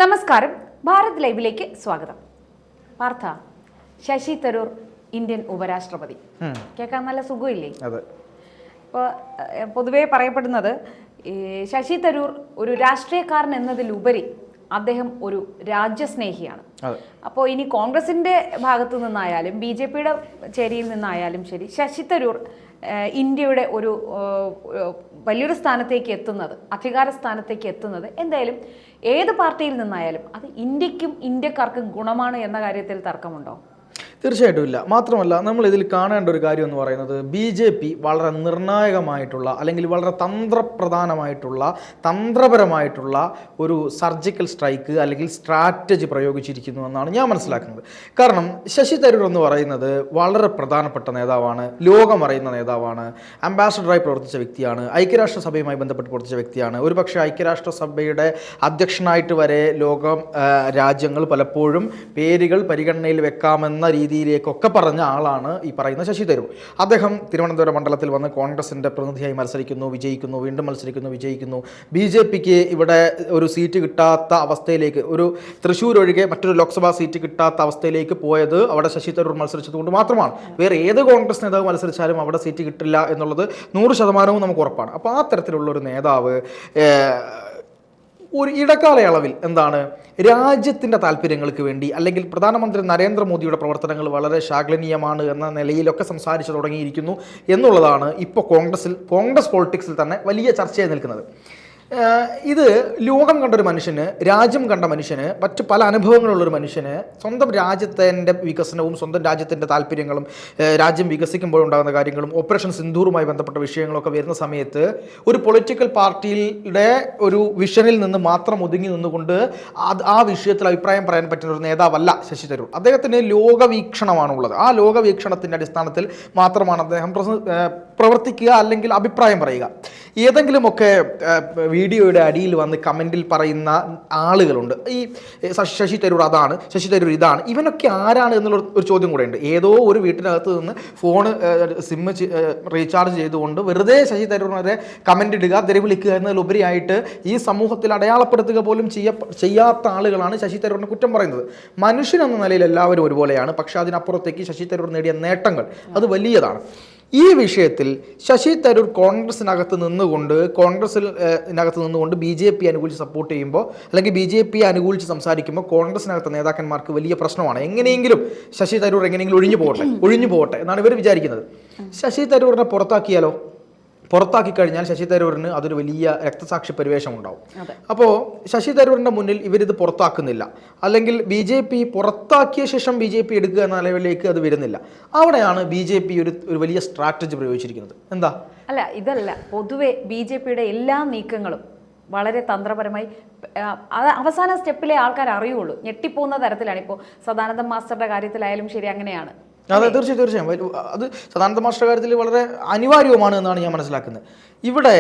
നമസ്കാരം, ഭാരത് ലൈവിലേക്ക് സ്വാഗതം. പാർത്ഥ, ശശി തരൂർ ഇന്ത്യൻ ഉപരാഷ്ട്രപതി കേൾക്കാൻ നല്ല സുഖമില്ലേ? ഇപ്പോൾ പൊതുവെ പറയപ്പെടുന്നത് ശശി തരൂർ ഒരു രാഷ്ട്രീയക്കാരൻ എന്നതിലുപരി അദ്ദേഹം ഒരു രാജ്യസ്നേഹിയാണ്. അപ്പോൾ ഇനി കോൺഗ്രസിന്റെ ഭാഗത്തു നിന്നായാലും ബി ജെ പിയുടെ ചേരിയിൽ നിന്നായാലും ശരി, ശശി തരൂർ ഇന്ത്യയുടെ ഒരു വലിയൊരു സ്ഥാനത്തേക്ക് എത്തുന്നത്, അധികാര സ്ഥാനത്തേക്ക് എത്തുന്നത് എന്തായാലും ഏത് പാർട്ടിയിൽ നിന്നായാലും അത് ഇന്ത്യക്കും ഇന്ത്യക്കാർക്കും ഗുണമാണ് എന്ന കാര്യത്തിൽ തർക്കമുണ്ടോ? തീർച്ചയായിട്ടും ഇല്ല. മാത്രമല്ല, നമ്മൾ ഇതിൽ കാണേണ്ട ഒരു കാര്യം എന്ന് പറയുന്നത് ബി.ജെ.പി. വളരെ നിർണായകമായിട്ടുള്ള അല്ലെങ്കിൽ വളരെ തന്ത്രപരമായിട്ടുള്ള ഒരു സർജിക്കൽ സ്ട്രൈക്ക് അല്ലെങ്കിൽ സ്ട്രാറ്റജി പ്രയോഗിച്ചിരിക്കുന്നു എന്നാണ് ഞാൻ മനസ്സിലാക്കുന്നത്. കാരണം ശശി തരൂർ എന്ന് പറയുന്നത് വളരെ പ്രധാനപ്പെട്ട നേതാവാണ്, ലോകമറിയുന്ന നേതാവാണ്, അംബാസഡറായി പ്രവർത്തിച്ച വ്യക്തിയാണ്, ഐക്യരാഷ്ട്രസഭയുമായി ബന്ധപ്പെട്ട് പ്രവർത്തിച്ച വ്യക്തിയാണ്. ഒരുപക്ഷെ ഐക്യരാഷ്ട്രസഭയുടെ അധ്യക്ഷനായിട്ട് വരെ ലോകം രാജ്യങ്ങൾ പലപ്പോഴും പേരുകൾ പരിഗണനയിൽ വെക്കാമെന്ന രീതിയിലേക്കൊക്കെ പറഞ്ഞ ആളാണ് ഈ പറയുന്ന ശശി തരൂർ. അദ്ദേഹം തിരുവനന്തപുരം മണ്ഡലത്തിൽ വന്ന് കോൺഗ്രസിൻ്റെ പ്രതിനിധിയായി മത്സരിക്കുന്നു, വിജയിക്കുന്നു, വീണ്ടും മത്സരിക്കുന്നു, വിജയിക്കുന്നു. ബി.ജെ.പിക്ക് ഇവിടെ ഒരു സീറ്റ് കിട്ടാത്ത അവസ്ഥയിലേക്ക്, ഒരു തൃശ്ശൂർ ഒഴികെ മറ്റൊരു ലോക്സഭാ സീറ്റ് കിട്ടാത്ത അവസ്ഥയിലേക്ക് പോയത് അവിടെ ശശി തരൂർ മത്സരിച്ചതുകൊണ്ട് മാത്രമാണ്. വേറെ ഏത് കോൺഗ്രസ് നേതാവ് മത്സരിച്ചാലും അവിടെ സീറ്റ് കിട്ടില്ല എന്നുള്ളത് 100% നമുക്ക് ഉറപ്പാണ്. അപ്പോൾ ആ തരത്തിലുള്ളൊരു നേതാവ് ഒരു ഇടക്കാലയളവിൽ എന്താണ് രാജ്യത്തിൻ്റെ താല്പര്യങ്ങൾക്ക് വേണ്ടി അല്ലെങ്കിൽ പ്രധാനമന്ത്രി നരേന്ദ്രമോദിയുടെ പ്രവർത്തനങ്ങൾ വളരെ ശ്ലാഘനീയമാണ് എന്ന നിലയിലൊക്കെ സംസാരിച്ചു തുടങ്ങിയിരിക്കുന്നു എന്നുള്ളതാണ് ഇപ്പോൾ കോൺഗ്രസ് പൊളിറ്റിക്സിൽ തന്നെ വലിയ ചർച്ചയായി നിൽക്കുന്നത്. ഇത് ലോകം കണ്ടൊരു മനുഷ്യന്, രാജ്യം കണ്ട മനുഷ്യന്, മറ്റ് പല അനുഭവങ്ങളുള്ളൊരു മനുഷ്യന് സ്വന്തം രാജ്യത്തിൻ്റെ വികസനവും സ്വന്തം രാജ്യത്തിൻ്റെ താല്പര്യങ്ങളും രാജ്യം വികസിക്കുമ്പോഴുണ്ടാകുന്ന കാര്യങ്ങളും ഓപ്പറേഷൻ സിന്ദൂറുമായി ബന്ധപ്പെട്ട വിഷയങ്ങളൊക്കെ വരുന്ന സമയത്ത് ഒരു പൊളിറ്റിക്കൽ പാർട്ടിയുടെ ഒരു വിഷനിൽ നിന്ന് മാത്രം ഒതുങ്ങി നിന്നുകൊണ്ട് ആ വിഷയത്തിൽ അഭിപ്രായം പറയാൻ പറ്റുന്ന ഒരു നേതാവല്ല ശശി തരൂർ. അദ്ദേഹത്തിന് ലോകവീക്ഷണമാണുള്ളത്. ആ ലോകവീക്ഷണത്തിൻ്റെ അടിസ്ഥാനത്തിൽ മാത്രമാണ് അദ്ദേഹം പ്രവർത്തിക്കുക അല്ലെങ്കിൽ അഭിപ്രായം പറയുക. ഏതെങ്കിലുമൊക്കെ വീഡിയോയുടെ അടിയിൽ വന്ന് കമൻറ്റിൽ പറയുന്ന ആളുകളുണ്ട്, ഈ ശശി തരൂർ അതാണ്, ശശി തരൂർ ഇതാണ്, ഇവനൊക്കെ ആരാണ് എന്നുള്ള ഒരു ചോദ്യം കൂടെ ഉണ്ട്. ഏതോ ഒരു വീട്ടിനകത്ത് നിന്ന് ഫോൺ സിം റീചാർജ് ചെയ്തുകൊണ്ട് വെറുതെ ശശി തരൂരിനെ കമൻ്റ് ഇടുക, തെരുവിളിക്കുക എന്നതിലുപരിയായിട്ട് ഈ സമൂഹത്തിൽ അടയാളപ്പെടുത്തുക പോലും ചെയ്യാത്ത ആളുകളാണ് ശശി തരൂരിനെ കുറ്റം പറയുന്നത്. മനുഷ്യൻ എന്ന നിലയിൽ എല്ലാവരും ഒരുപോലെയാണ്, പക്ഷേ അതിനപ്പുറത്തേക്ക് ശശി തരൂർ നേടിയ നേട്ടങ്ങൾ അത് വലിയതാണ്. ഈ വിഷയത്തിൽ ശശി തരൂർ കോൺഗ്രസിനകത്ത് നിന്നുകൊണ്ട് ബി.ജെ.പി. അനുകൂലിച്ച് സപ്പോർട്ട് ചെയ്യുമ്പോൾ അല്ലെങ്കിൽ ബി.ജെ.പി. അനുകൂലിച്ച് സംസാരിക്കുമ്പോൾ കോൺഗ്രസിനകത്ത് നേതാക്കന്മാർക്ക് വലിയ പ്രശ്നമാണ്. എങ്ങനെയെങ്കിലും ശശി തരൂർ എങ്ങനെയെങ്കിലും ഒഴിഞ്ഞു പോകട്ടെ എന്നാണ് ഇവർ വിചാരിക്കുന്നത്. ശശി തരൂരിനെ പുറത്താക്കി കഴിഞ്ഞാൽ ശശി തരൂരിന് അതൊരു വലിയ രക്തസാക്ഷി പരിവേഷം ഉണ്ടാവും. അപ്പോൾ ശശി തരൂരിൻ്റെ മുന്നിൽ ഇവരിത് പുറത്താക്കുന്നില്ല, അല്ലെങ്കിൽ ബി.ജെ.പി. പുറത്താക്കിയ ശേഷം ബി.ജെ.പി. എടുക്കുക എന്ന നിലവിലേക്ക് അത് വരുന്നില്ല. അവിടെയാണ് ബി.ജെ.പി. ഒരു വലിയ സ്ട്രാറ്റജി പ്രയോഗിച്ചിരിക്കുന്നത്. എന്താ? ഇതല്ല, പൊതുവെ ബി.ജെ.പിയുടെ എല്ലാ നീക്കങ്ങളും വളരെ തന്ത്രപരമായി അത് അവസാന സ്റ്റെപ്പിലെ ആൾക്കാർ അറിയുള്ളൂ. ഞെട്ടിപ്പോകുന്ന തരത്തിലാണ്. ഇപ്പോൾ സദാനന്ദ മാസ്റ്ററുടെ കാര്യത്തിലായാലും ശരി, അങ്ങനെയാണ്. അതെ, തീർച്ചയായും അത് സദാനന്ദ മാസ്റ്റർ കാര്യത്തിൽ വളരെ അനിവാര്യവുമാണ് എന്നാണ് ഞാൻ മനസ്സിലാക്കുന്നത്. ഇവിടെ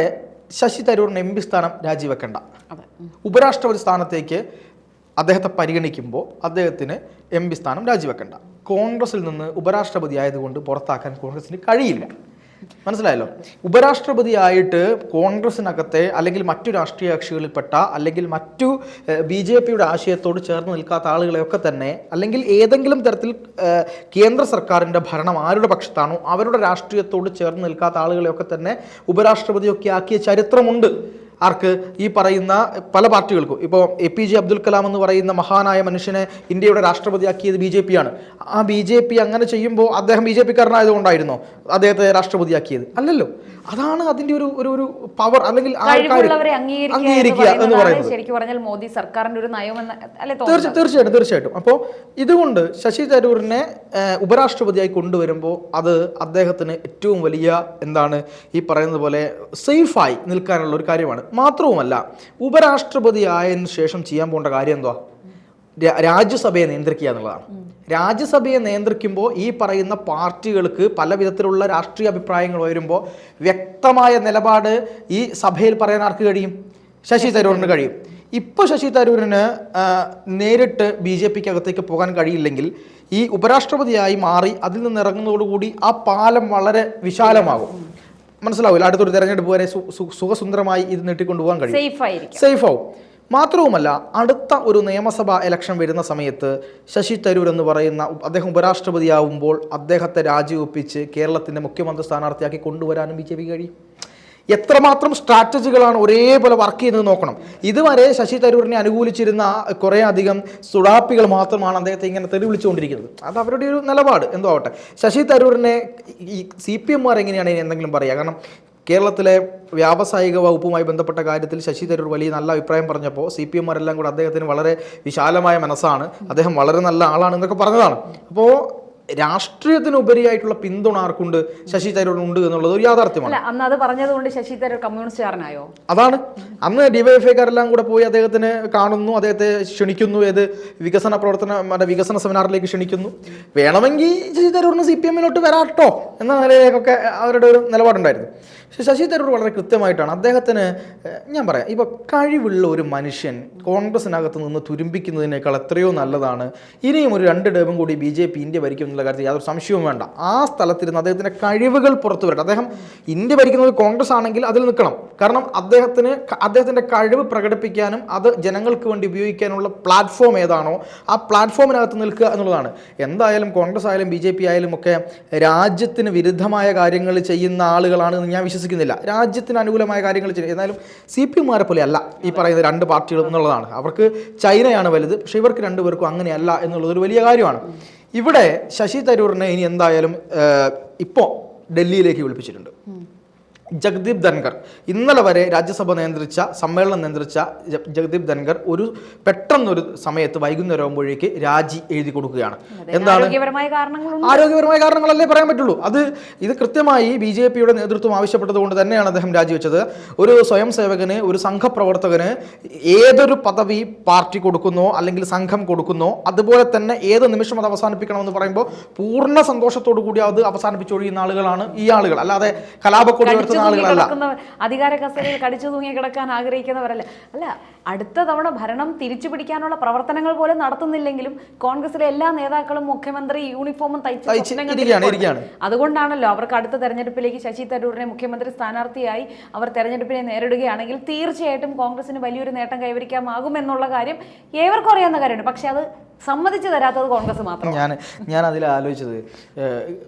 ശശി തരൂരിന് എം.പി. സ്ഥാനം രാജിവെക്കേണ്ട, ഉപരാഷ്ട്രപതി സ്ഥാനത്തേക്ക് അദ്ദേഹത്തെ പരിഗണിക്കുമ്പോൾ അദ്ദേഹത്തിന് എം.പി. സ്ഥാനം രാജിവെക്കേണ്ട. കോൺഗ്രസിൽ നിന്ന് ഉപരാഷ്ട്രപതി ആയതുകൊണ്ട് പുറത്താക്കാൻ കോൺഗ്രസിന് കഴിയില്ല. മനസ്സിലായല്ലോ? ഉപരാഷ്ട്രപതിയായിട്ട് കോൺഗ്രസിനകത്തെ അല്ലെങ്കിൽ മറ്റു രാഷ്ട്രീയ കക്ഷികളിൽപ്പെട്ട അല്ലെങ്കിൽ മറ്റു ബി.ജെ.പിയുടെ ആശയത്തോട് ചേർന്ന് നിൽക്കാത്ത ആളുകളെയൊക്കെ തന്നെ, അല്ലെങ്കിൽ ഏതെങ്കിലും തരത്തിൽ കേന്ദ്ര സർക്കാരിൻ്റെ ഭരണം ആരുടെ പക്ഷത്താണോ അവരുടെ രാഷ്ട്രീയത്തോട് ചേർന്ന് നിൽക്കാത്ത ആളുകളെയൊക്കെ തന്നെ ഉപരാഷ്ട്രപതിയൊക്കെ ആക്കിയ ചരിത്രമുണ്ട്. ആർക്ക്? ഈ പറയുന്ന പല പാർട്ടികൾക്കും. ഇപ്പോൾ APJ അബ്ദുൽ കലാം എന്ന് പറയുന്ന മഹാനായ മനുഷ്യനെ ഇന്ത്യയുടെ രാഷ്ട്രപതിയാക്കിയത് ബി.ജെ.പി. ആണ്. ആ ബി.ജെ.പി. അങ്ങനെ ചെയ്യുമ്പോൾ അദ്ദേഹം ബി.ജെ.പിക്കാരനായതുകൊണ്ടായിരുന്നോ അദ്ദേഹത്തെ രാഷ്ട്രപതിയാക്കിയത്? അല്ലല്ലോ. അതാണ് അതിൻ്റെ ഒരു പവർ, അല്ലെങ്കിൽ അംഗീകരിക്കുക എന്ന് പറയുന്നത്. ശരിക്കും പറഞ്ഞാൽ മോദി സർക്കാരിന്റെ ഒരു നയമെന്ന് അല്ലേ? തീർച്ചയായിട്ടും. അപ്പോൾ ഇതുകൊണ്ട് ശശി തരൂരിനെ ഉപരാഷ്ട്രപതിയായി കൊണ്ടുവരുമ്പോൾ അത് അദ്ദേഹത്തിന് ഏറ്റവും വലിയ ഈ പറയുന്നത് പോലെ സേഫായി നിൽക്കാനുള്ള ഒരു കാര്യമാണ്. മാത്രവുമല്ല, ഉപരാഷ്ട്രപതിയായതിനു ശേഷം ചെയ്യാൻ പോകേണ്ട കാര്യം എന്തുവാ? രാജ്യസഭയെ നിയന്ത്രിക്കുക എന്നുള്ളതാണ്. രാജ്യസഭയെ നിയന്ത്രിക്കുമ്പോൾ ഈ പറയുന്ന പാർട്ടികൾക്ക് പല വിധത്തിലുള്ള രാഷ്ട്രീയ അഭിപ്രായങ്ങൾ വരുമ്പോൾ വ്യക്തമായ നിലപാട് ഈ സഭയിൽ പറയാൻ ആർക്ക് കഴിയും? ശശി തരൂരിന് കഴിയും. ഇപ്പോൾ ശശി തരൂരിന് നേരിട്ട് ബി.ജെ.പിക്ക് അകത്തേക്ക് പോകാൻ കഴിയില്ലെങ്കിൽ ഈ ഉപരാഷ്ട്രപതിയായി മാറി അതിൽ നിന്ന് ഇറങ്ങുന്നതോടുകൂടി ആ പാലം വളരെ വിശാലമാകും. മനസ്സിലാവില്ല? അടുത്തൊരു തെരഞ്ഞെടുപ്പ് വരെ സുഖസുന്ദരമായി ഇത് നീട്ടിക്കൊണ്ടുപോകാൻ കഴിയും, സേഫ് ആവും. മാത്രവുമല്ല, അടുത്ത ഒരു നിയമസഭാ ഇലക്ഷൻ വരുന്ന സമയത്ത് ശശി തരൂർ എന്ന് പറയുന്ന അദ്ദേഹം ഉപരാഷ്ട്രപതിയാവുമ്പോൾ അദ്ദേഹത്തെ രാജിവെപ്പിച്ച് കേരളത്തിൻ്റെ മുഖ്യമന്ത്രി സ്ഥാനാർത്ഥിയാക്കി കൊണ്ടുവരാനും BJP കഴിയും. എത്രമാത്രം സ്ട്രാറ്റജികളാണ് ഒരേപോലെ വർക്ക് ചെയ്യുന്നത് നോക്കണം. ഇതുവരെ ശശി തരൂരിനെ അനുകൂലിച്ചിരുന്ന കുറേ അധികം സുഡാപ്പികൾ മാത്രമാണ് അദ്ദേഹത്തെ ഇങ്ങനെ തെറി വിളിച്ചുകൊണ്ടിരിക്കുന്നത്. അത് അവരുടെ ഒരു നിലപാട്, എന്തോ ആവട്ടെ. ശശി തരൂരിനെ ഈ CPM-മാർ എങ്ങനെയാണ് എന്തെങ്കിലും പറയുക? കാരണം കേരളത്തിലെ വ്യാവസായിക വകുപ്പുമായി ബന്ധപ്പെട്ട കാര്യത്തിൽ ശശി തരൂർ വലിയ നല്ല അഭിപ്രായം പറഞ്ഞപ്പോൾ CPM-മാരെല്ലാം കൂടെ അദ്ദേഹത്തിന് വളരെ വിശാലമായ മനസ്സാണ്, അദ്ദേഹം വളരെ നല്ല ആളാണ് എന്നൊക്കെ പറഞ്ഞതാണ്. അപ്പോൾ രാഷ്ട്രീയത്തിനുപരിയായിട്ടുള്ള പിന്തുണ ആർക്കുണ്ട്? ശശി തരൂരിനുണ്ട് എന്നുള്ളത് ഒരു യാഥാർത്ഥ്യമാണ്. അന്ന് അത് പറഞ്ഞതുകൊണ്ട് ശശി തരൂർ കമ്മ്യൂണിസ്റ്റുകാരനായോ? അതാണ്. അന്ന് DYFIക്കാരെല്ലാം കൂടെ പോയി അദ്ദേഹത്തിന് കാണുന്നു, അദ്ദേഹത്തെ ക്ഷണിക്കുന്നു, വികസന സെമിനാറിലേക്ക് ക്ഷണിക്കുന്നു. വേണമെങ്കിൽ ശശി തരൂരിന് CPM-ലോട്ട് വരാട്ടോ എന്ന നിലയിലേക്കൊക്കെ അവരുടെ ഒരു നിലപാടുണ്ടായിരുന്നു. പക്ഷേ ശശി തരൂർ വളരെ കൃത്യമായിട്ടാണ് അദ്ദേഹത്തിന്, ഞാൻ പറയാം, ഇപ്പോൾ കഴിവുള്ള ഒരു മനുഷ്യൻ കോൺഗ്രസിനകത്ത് നിന്ന് തുരുമ്പിക്കുന്നതിനേക്കാൾ എത്രയോ നല്ലതാണ് ഇനിയും ഒരു 2 ടേമും കൂടി BJP ഇന്ത്യ ഭരിക്കും എന്നുള്ള കാര്യത്തിൽ യാതൊരു സംശയവും വേണ്ട. ആ സ്ഥലത്തിരുന്ന് അദ്ദേഹത്തിൻ്റെ കഴിവുകൾ പുറത്തു വരട്ടെ. അദ്ദേഹം ഇന്ത്യ ഭരിക്കുന്നത് കോൺഗ്രസ് ആണെങ്കിൽ അതിൽ നിൽക്കണം. കാരണം അദ്ദേഹത്തിൻ്റെ കഴിവ് പ്രകടിപ്പിക്കാനും അത് ജനങ്ങൾക്ക് വേണ്ടി ഉപയോഗിക്കാനുള്ള പ്ലാറ്റ്ഫോം ഏതാണോ ആ പ്ലാറ്റ്ഫോമിനകത്ത് നിൽക്കുക എന്നുള്ളതാണ്. എന്തായാലും കോൺഗ്രസ് ആയാലും BJP ആയാലും ഒക്കെ രാജ്യത്തിന് വിരുദ്ധമായ കാര്യങ്ങൾ ചെയ്യുന്ന ആളുകളാണെന്ന് ഞാൻ വിശ്വസിക്കുന്നില്ല. രാജ്യത്തിന് അനുകൂലമായ കാര്യങ്ങൾ ചെയ്യും. എന്നാലും CPM-മാരെ പോലെ അല്ല ഈ പറയുന്ന 2 പാർട്ടികളും എന്നുള്ളതാണ്. അവർക്ക് ചൈനയാണ് വലുത്, പക്ഷേ ഇവർക്ക് 2 പേർക്കും അങ്ങനെയല്ല എന്നുള്ളത് ഒരു വലിയ കാര്യമാണ്. ഇവിടെ ശശി തരൂരിനെ ഇനി എന്തായാലും ഇപ്പോൾ ഡൽഹിയിലേക്ക് വിളിപ്പിച്ചിട്ടുണ്ട്. ജഗ്ദീപ് ധൻഖർ ഇന്നലെ വരെ സമ്മേളനം നിയന്ത്രിച്ച ജഗ്ദീപ് ധൻഖർ പെട്ടെന്നൊരു സമയത്ത് വൈകുന്നേരം ആകുമ്പോഴേക്ക് രാജി എഴുതി കൊടുക്കുകയാണ്. എന്താണ്? ആരോഗ്യപരമായ കാരണങ്ങളല്ലേ പറയാൻ പറ്റുള്ളൂ. ഇത് കൃത്യമായി BJP-യുടെ നേതൃത്വം ആവശ്യപ്പെട്ടത് കൊണ്ട് തന്നെയാണ് അദ്ദേഹം രാജിവെച്ചത്. ഒരു സ്വയം സേവകന്, ഒരു സംഘപ്രവർത്തകന് ഏതൊരു പദവി പാർട്ടി കൊടുക്കുന്നോ അല്ലെങ്കിൽ സംഘം കൊടുക്കുന്നോ അതുപോലെ തന്നെ ഏത് നിമിഷം അത് അവസാനിപ്പിക്കണമെന്ന് പറയുമ്പോൾ പൂർണ്ണ സന്തോഷത്തോടു കൂടി അത് അവസാനിപ്പിച്ചൊഴിയുന്ന ആളുകളാണ് ഈ ആളുകൾ. അല്ലാതെ കലാപക്കൊടി അധികാര കസേരയിൽ കടിച്ചു തൂങ്ങി കിടക്കാൻ ആഗ്രഹിക്കുന്നവരല്ല. അല്ല, അടുത്ത തവണ ഭരണം തിരിച്ചു പിടിക്കാനുള്ള പ്രവർത്തനങ്ങൾ പോലും നടത്തുന്നില്ലെങ്കിലും കോൺഗ്രസിലെ എല്ലാ നേതാക്കളും മുഖ്യമന്ത്രി യൂണിഫോമും തയ്ച്ചിരിക്കുകയാണ്. അതുകൊണ്ടാണല്ലോ അവർക്ക് അടുത്ത തെരഞ്ഞെടുപ്പിലേക്ക് ശശി തരൂരിനെ മുഖ്യമന്ത്രി സ്ഥാനാർത്ഥിയായി അവർ തെരഞ്ഞെടുപ്പിനെ നേരിടുകയാണെങ്കിൽ തീർച്ചയായിട്ടും കോൺഗ്രസിന് വലിയൊരു നേട്ടം കൈവരിക്കാമാകും എന്നുള്ള കാര്യം ഏവർക്കും അറിയാവുന്ന കാര്യമാണ്. പക്ഷെ അത് സമ്മതിച്ചു തരാത്തത് കോൺഗ്രസ് മാത്രം. ഞാൻ അതിൽ ആലോചിച്ചത്,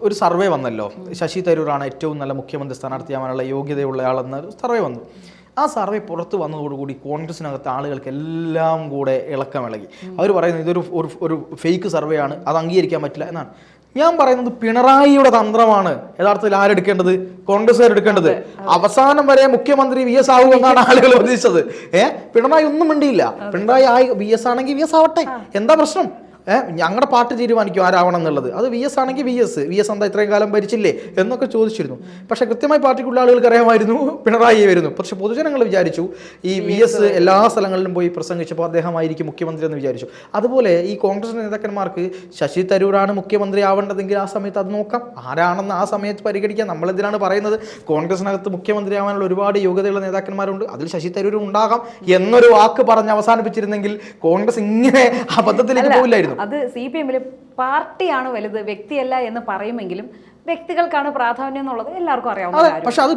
ഒരു സർവേ വന്നല്ലോ, ശശി തരൂരാണ് ഏറ്റവും നല്ല മുഖ്യമന്ത്രി സ്ഥാനാർത്ഥിയാവാനുള്ള യോഗ്യതയുള്ള ആളെന്ന സർവേ വന്നു. ആ സർവേ പുറത്ത് വന്നതോടുകൂടി കോൺഗ്രസിനകത്ത് ആളുകൾക്ക് എല്ലാം കൂടെ ഇളക്കമിളകി. അവർ പറയുന്നത് ഇതൊരു ഒരു ഫേക്ക് സർവേ ആണ്, അത് അംഗീകരിക്കാൻ പറ്റില്ല എന്നാണ്. ഞാൻ പറയുന്നത് പിണറായിയുടെ തന്ത്രമാണ് യഥാർത്ഥത്തിൽ ആരെടുക്കേണ്ടത്? കോൺഗ്രസ്സുകാരെടുക്കേണ്ടത്. അവസാനം വരെ മുഖ്യമന്ത്രി VS ആവുമെന്നാണ് ആളുകൾ പ്രതീക്ഷിച്ചത്. പിണറായി ഒന്നും മിണ്ടിയില്ല. പിണറായി VS ആണെങ്കിൽ VS ആവട്ടെ, എന്താ പ്രശ്നം? ഞങ്ങളുടെ പാർട്ടി തീരുമാനിക്കും ആരാവണം എന്നുള്ളത്. അത് VS ആണെങ്കിൽ VS എന്താ ഇത്രയും കാലം ഭരിച്ചില്ലേ എന്നൊക്കെ ചോദിച്ചിരുന്നു. പക്ഷേ കൃത്യമായി പാർട്ടിക്കുള്ള ആളുകൾക്ക് അറിയാമായിരുന്നു പിണറായി വരുന്നു. പക്ഷേ പൊതുജനങ്ങൾ വിചാരിച്ചു ഈ VS എല്ലാ സ്ഥലങ്ങളിലും പോയി പ്രസംഗിച്ചപ്പോൾ അദ്ദേഹമായിരിക്കും മുഖ്യമന്ത്രി എന്ന് വിചാരിച്ചു. അതുപോലെ ഈ കോൺഗ്രസ് നേതാക്കന്മാർക്ക് ശശി തരൂരാണ് മുഖ്യമന്ത്രി ആവേണ്ടതെങ്കിൽ ആ സമയത്ത് അത് നോക്കാം, ആരാണെന്ന് ആ സമയത്ത് പരിഗണിക്കാം. നമ്മളെന്തിനാണ് പറയുന്നത്? കോൺഗ്രസിനകത്ത് മുഖ്യമന്ത്രി ആവാനുള്ള ഒരുപാട് യോഗ്യതയുള്ള നേതാക്കന്മാരുണ്ട്, അതിൽ ശശി തരൂരും ഉണ്ടാകാം എന്നൊരു വാക്ക് പറഞ്ഞ് അവസാനിപ്പിച്ചിരുന്നെങ്കിൽ കോൺഗ്രസ് ഇങ്ങനെ അബദ്ധത്തിലേക്ക് പോയില്ലായിരുന്നു. അത് CPM-ല് പാർട്ടിയാണ് വലുത്, വ്യക്തിയല്ല എന്ന് പറയുമെങ്കിലും വ്യക്തികൾക്കാണ് പ്രാധാന്യം എന്നുള്ളത് എല്ലാവർക്കും അറിയാവുന്ന. പക്ഷെ അത്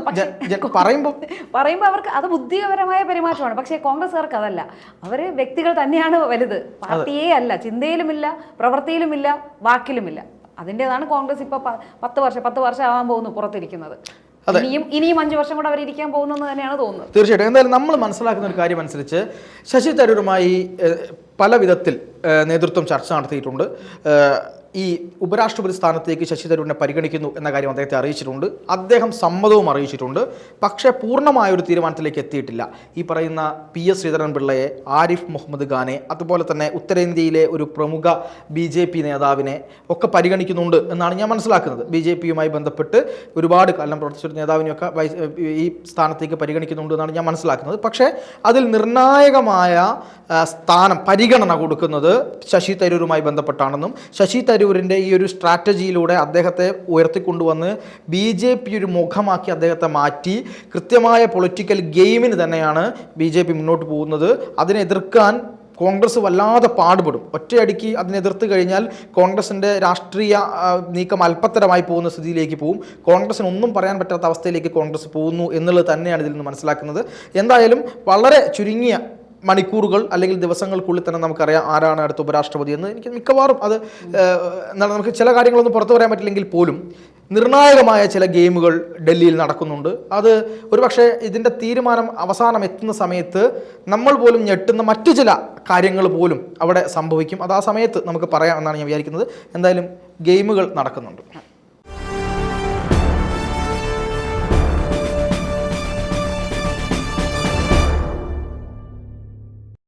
പറയുമ്പോൾ അവർക്ക് അത് ബുദ്ധിപരമായ പെരുമാറ്റമാണ്. പക്ഷേ കോൺഗ്രസ്സുകാർക്ക് അതല്ല, അവര് വ്യക്തികൾ തന്നെയാണ് വലുത്, പാർട്ടിയേ അല്ല. ചിന്തയിലുമില്ല, പ്രവൃത്തിയിലുമില്ല, വാക്കിലുമില്ല. അതിൻ്റെതാണ് കോൺഗ്രസ് ഇപ്പോൾ 10 വർഷം ആവാൻ പോകുന്നു പുറത്തിരിക്കുന്നത്. ഇനിയും 5 വർഷം കൂടെ അവർ ഇരിക്കാൻ പോകുന്നെന്ന് തന്നെയാണ് തോന്നുന്നത്. തീർച്ചയായിട്ടും. എന്തായാലും നമ്മൾ മനസ്സിലാക്കുന്ന ഒരു കാര്യം അനുസരിച്ച് ശശി തരൂരുമായി പല വിധത്തിൽ നേതൃത്വം ചർച്ച നടത്തിയിട്ടുണ്ട്. ഈ ഉപരാഷ്ട്രപതി സ്ഥാനത്തേക്ക് ശശി തരൂരിനെ പരിഗണിക്കുന്നു എന്ന കാര്യം അദ്ദേഹത്തെ അറിയിച്ചിട്ടുണ്ട്. അദ്ദേഹം സമ്മതവും അറിയിച്ചിട്ടുണ്ട്. പക്ഷേ പൂർണ്ണമായൊരു തീരുമാനത്തിലേക്ക് എത്തിയിട്ടില്ല. ഈ പറയുന്ന PS ശ്രീധരൻപിള്ളയെ, ആരിഫ് മുഹമ്മദ് ഖാനെ, അതുപോലെ തന്നെ ഉത്തരേന്ത്യയിലെ ഒരു പ്രമുഖ BJP നേതാവിനെ ഒക്കെ പരിഗണിക്കുന്നുണ്ട് എന്നാണ് ഞാൻ മനസ്സിലാക്കുന്നത്. BJP-യുമായി ബന്ധപ്പെട്ട് ഒരുപാട് കാലം പ്രവർത്തിച്ച നേതാവിനെയൊക്കെ ഈ സ്ഥാനത്തേക്ക് പരിഗണിക്കുന്നുണ്ട് എന്നാണ് ഞാൻ മനസ്സിലാക്കുന്നത്. പക്ഷേ അതിൽ നിർണായകമായ പരിഗണന കൊടുക്കുന്നത് ശശി തരൂരുമായി ബന്ധപ്പെട്ടാണെന്നും ശശി തരൂരിൻ്റെ ഈ ഒരു സ്ട്രാറ്റജിയിലൂടെ അദ്ദേഹത്തെ ഉയർത്തിക്കൊണ്ടുവന്ന് BJP ഒരു മുഖമാക്കി അദ്ദേഹത്തെ മാറ്റി കൃത്യമായ പൊളിറ്റിക്കൽ ഗെയിമിന് തന്നെയാണ് BJP മുന്നോട്ട് പോകുന്നത്. അതിനെ എതിർക്കാൻ കോൺഗ്രസ് വല്ലാതെ പാടുപെടും. ഒറ്റയടിക്ക് അതിനെതിർത്ത് കഴിഞ്ഞാൽ കോൺഗ്രസിൻ്റെ രാഷ്ട്രീയ നീക്കം അല്പത്തരമായി പോകുന്ന സ്ഥിതിയിലേക്ക് പോകും. കോൺഗ്രസിന് ഒന്നും പറയാൻ പറ്റാത്ത അവസ്ഥയിലേക്ക് കോൺഗ്രസ് പോകുന്നു എന്നുള്ളത് തന്നെയാണ് ഇതിൽ നിന്ന് മനസ്സിലാക്കുന്നത്. എന്തായാലും വളരെ ചുരുങ്ങിയ മണിക്കൂറുകൾ അല്ലെങ്കിൽ ദിവസങ്ങൾക്കുള്ളിൽ തന്നെ നമുക്കറിയാം ആരാണ് അടുത്ത ഉപരാഷ്ട്രപതി എന്ന്. എനിക്ക് മിക്കവാറും അത് എന്താണ്, നമുക്ക് ചില കാര്യങ്ങളൊന്നും പുറത്തു പറയാൻ പറ്റില്ലെങ്കിൽ പോലും നിർണായകമായ ചില ഗെയിമുകൾ ഡൽഹിയിൽ നടക്കുന്നുണ്ട്. അത് ഒരുപക്ഷെ ഇതിൻ്റെ തീരുമാനം അവസാനം എത്തുന്ന സമയത്ത് നമ്മൾ പോലും ഞെട്ടുന്ന മറ്റു ചില കാര്യങ്ങൾ പോലും അവിടെ സംഭവിക്കും. അത് ആ സമയത്ത് നമുക്ക് പറയാം എന്നാണ് ഞാൻ വിചാരിക്കുന്നത്. എന്തായാലും ഗെയിമുകൾ നടക്കുന്നുണ്ട്.